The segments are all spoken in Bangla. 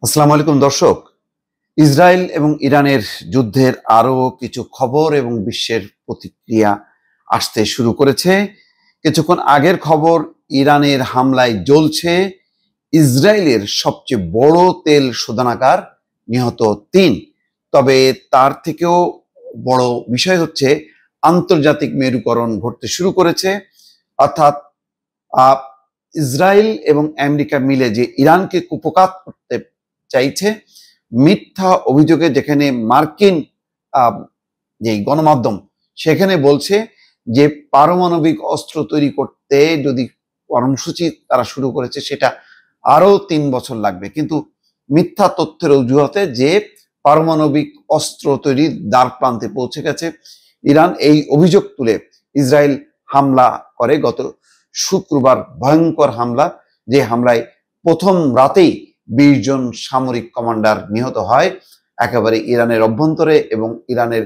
আসসালামু আলাইকুম দর্শক। ইসরায়েল এবং ইরানের যুদ্ধের আরো কিছু খবর এবং বিশ্বের প্রতিক্রিয়া আসতে শুরু করেছে। কিছুক্ষণ আগের খবর, ইরানের হামলায় জ্বলছে ইসরায়েলের সবচেয়ে বড় তেল শোধনাগার, নিহত ৩। তবে তার থেকেও বড় বিষয় হচ্ছে আন্তর্জাতিক মেরুকরণ ঘটতে শুরু করেছে। অর্থাৎ আহ, ইসরায়েল এবং আমেরিকা মিলে যে ইরানকে কুপকাত করতে চাইছে, মিথ্যা অভিযোগে, যেখানে মার্কিন আহ, যে গণমাধ্যম সেখানে বলছে যে পারমাণবিক অস্ত্র তৈরি করতে যদি কর্মসূচি তারা শুরু করেছে সেটা আরো ৩ বছর লাগবে, কিন্তু মিথ্যা তথ্যের অজুহাতে যে পারমাণবিক অস্ত্র তৈরির দ্বার প্রান্তে পৌঁছে গেছে ইরান, এই অভিযোগ তুলে ইসরায়েল হামলা করে গত শুক্রবার। ভয়ঙ্কর হামলা, যে হামলায় প্রথম রাতেই ২০ জন সামরিক কমান্ডার নিহত হয়, একেবারে ইরানের অভ্যন্তরে এবং ইরানের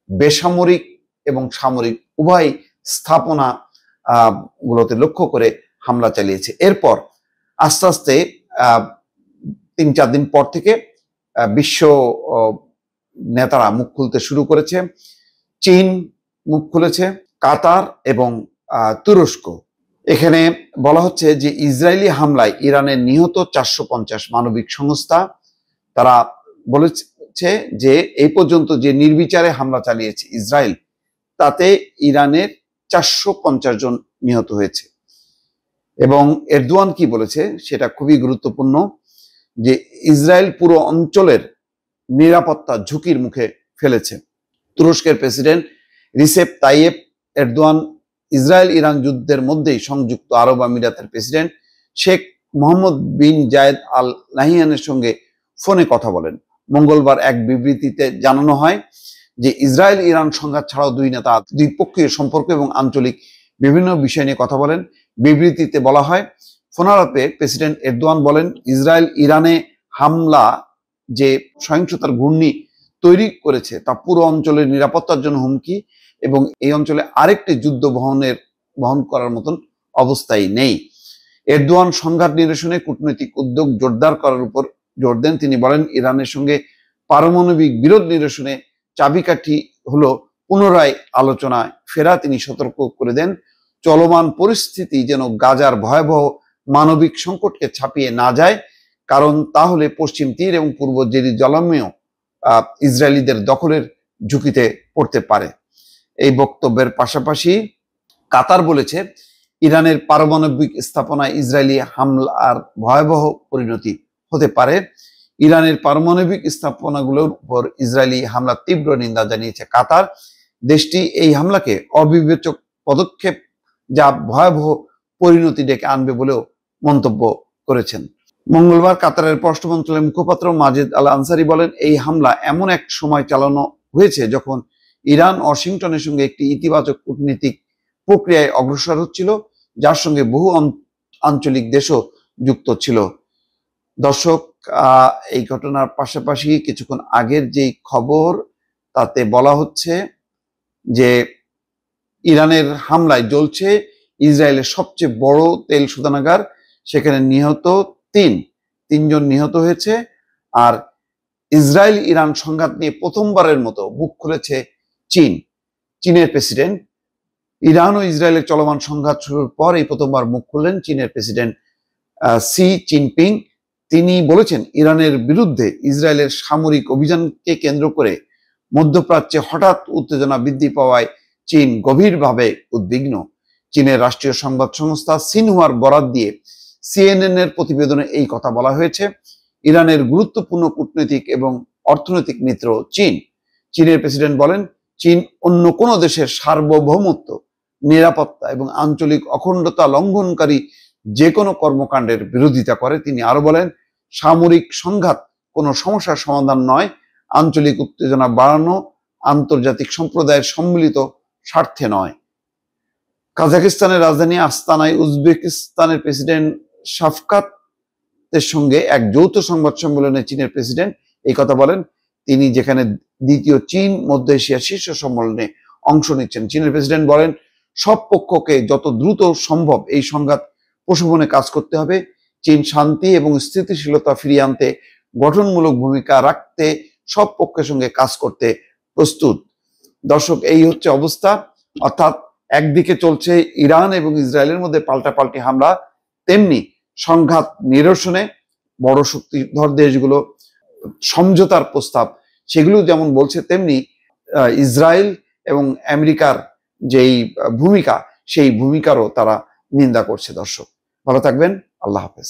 বেসামরিক এবং সামরিক উভয় স্থাপনা গুলোতে লক্ষ্য করে হামলা চালিয়েছে। এরপর আস্তে আস্তে ৩-৪ দিন পর থেকে বিশ্ব নেতারা মুখ খুলতে শুরু করেছে। চীন মুখ খুলেছে, কাতার এবং তুরস্ক। এখানে বলা হচ্ছে যে ইসরায়েলি হামলায় ইরানের নিহত ৪৫০। মানবিক সংস্থা তারা বলেছে যে এই পর্যন্ত যে নির্বিচারে হামলা চালিয়েছে ইসরায়েল, তাতে ইরানের ৪৫০ জন নিহত হয়েছে। এবং এরদোয়ান কি বলেছে সেটা খুবই গুরুত্বপূর্ণ, যে ইসরায়েল পুরো অঞ্চলের নিরাপত্তা ঝুঁকির মুখে ফেলেছে। তুরস্কের president Recep Tayyip Erdogan Israel Iran যুদ্ধের মধ্যেই সংযুক্ত আরব আমিরাতের প্রেসিডেন্ট শেখ মোহাম্মদ বিন জায়েদ আল নাহিয়ানের সঙ্গে ফোনে কথা বলেন। মঙ্গলবার এক বিবৃতিতে জানানো হয় যে ইসরায়েল ইরান সংঘাত ছাড়াও দুই নেতা দ্বিপক্ষীয় সম্পর্ক এবং আঞ্চলিক বিভিন্ন বিষয় নিয়ে কথা বলেন। বিবৃতিতে বলা হয়, ফোনালাপে প্রেসিডেন্ট এরদোয়ান বলেন, ইসরায়েল ইরানে হামলা যে সহিংসতার ঘূর্ণি তৈরি করেছে তা পুরো অঞ্চলের নিরাপত্তার জন্য হুমকি, এবং এই অঞ্চলে আরেকটি যুদ্ধ বহন করার মতন অবস্থায় নেই। এরদোয়ান সংঘাত নিরসনে কূটনৈতিক উদ্যোগ জোরদার করার উপর জোর দেন। তিনি বলেন, ইরানের সঙ্গে পারমাণবিক বিরোধ নিরসনে চাবিকাঠি হলো পুনরায় আলোচনায় ফেরা। তিনি সতর্ক করে দেন, চলমান পরিস্থিতি যেন গাজার ভয়াবহ মানবিক সংকটকে ছাপিয়ে না যায়, কারণ তাহলে পশ্চিম তীর এবং পূর্ব জেরুজালেমেও ইসরায়েলিদের দখলের ঝুঁকিতে পড়তে পারে। এই বক্তব্যের পাশাপাশি কাতার বলেছে, ইরানের পারমাণবিক স্থাপনায় ইসরায়েলি হামলার ভয়াবহ পরিণতি হতে পারে। ইরানের পারমাণবিক স্থাপনাগুলোর উপর ইসরায়েলি হামলার তীব্র নিন্দা জানিয়েছে কাতার। দেশটি এই হামলাকে অবিবেচক পদক্ষেপ, যা ভয়াবহ পরিণতি ডেকে আনবে বলেও মন্তব্য করেছেন। মঙ্গলবার কাতারের পররাষ্ট্র মন্ত্রণালয়ের মুখপাত্র মাজেদ আল আনসারি বলেন, এই হামলা এমন এক সময় চালানো হয়েছে যখন ইরান ওয়াশিংটনের সঙ্গে একটি ইতিবাচক কূটনীতিক প্রক্রিয়ায় অগ্রসর হচ্ছিল, যার সঙ্গে বহু আঞ্চলিক দেশও যুক্ত ছিল। দর্শক, এই ঘটনার পাশাপাশি কিছুক্ষণ আগের যেই খবর, তাতে বলা হচ্ছে যে ইরানের হামলায় জ্বলছে ইসরায়েলের সবচেয়ে বড় তেল শোধনাগার, সেখানে নিহত ৩জন নিহত হয়েছে। আর ইসরায়েল ইরান সংঘাত নিয়ে প্রথমবারের মতো মুখ খুলেছে চীনের প্রেসিডেন্ট। ইরান ও ইসরায়েলের চলমান সংঘাত শুরুর পর এই প্রথমবার মুখ খুললেন চীনের প্রেসিডেন্ট শি জিনপিং। তিনি বলেছেন, ইরানের বিরুদ্ধে ইসরায়েলের সামরিক অভিযানকে কেন্দ্র করে মধ্যপ্রাচ্যে হঠাৎ উত্তেজনা বৃদ্ধি পাওয়ায় চীন গভীরভাবে উদ্বিগ্ন। চীনের রাষ্ট্রীয় সংবাদ সংস্থা সিনহুয়ার বরাত দিয়ে সিএনএন এর প্রতিবেদনে এই কথা বলা হয়েছে। ইরানের গুরুত্বপূর্ণ কূটনৈতিক এবং অর্থনৈতিক মিত্র চীনের প্রেসিডেন্ট বলেন, চীন অন্য কোনো দেশের সার্বভৌমত্ব, নিরাপত্তা এবং আঞ্চলিক অখণ্ডতা লঙ্ঘনকারী যে কোনো কর্মকাণ্ডের বিরোধিতা করে। তিনি আরো বলেন, সামরিক সংঘাত কোনো সমস্যার সমাধান নয়, আঞ্চলিক উত্তেজনা বাড়ানো আন্তর্জাতিক সম্প্রদায়ের সম্মিলিত স্বার্থে নয়। কাজাকিস্তানের রাজধানী আস্তানায় উজবেকিস্তানের প্রেসিডেন্ট শাফকাতের সঙ্গে এক যৌথ সংবাদ সম্মেলনে চীনের প্রেসিডেন্ট এই কথা বলেন। তিনি যেখানে দ্বিতীয় চীন মধ্য এশিয়া শীর্ষ সম্মেলনে অংশ নিচ্ছেন। চীনের প্রেসিডেন্ট বলেন, সব পক্ষকে যত দ্রুত সম্ভব এই সংঘাত প্রশমনে কাজ করতে হবে। চীন শান্তি এবং স্থিতিশীলতা ফিরিয়ে আনতে গঠনমূলক ভূমিকা রাখতে সব পক্ষের সঙ্গে কাজ করতে প্রস্তুত। দর্শক, এই হচ্ছে অবস্থা। অর্থাৎ একদিকে চলছে ইরান এবং ইসরায়েলের মধ্যে পাল্টাপাল্টি হামলা, তেমনি সংঘাত নিরসনে বড় শক্তিধর দেশগুলো সমঝোতার প্রস্তাব সেগুলো যেমন বলছে, তেমনি ইসরায়েল এবং আমেরিকার যেই ভূমিকা সেই ভূমিকারও তারা নিন্দা করছে। দর্শক, ভালো থাকবেন। আল্লাহ হাফেজ।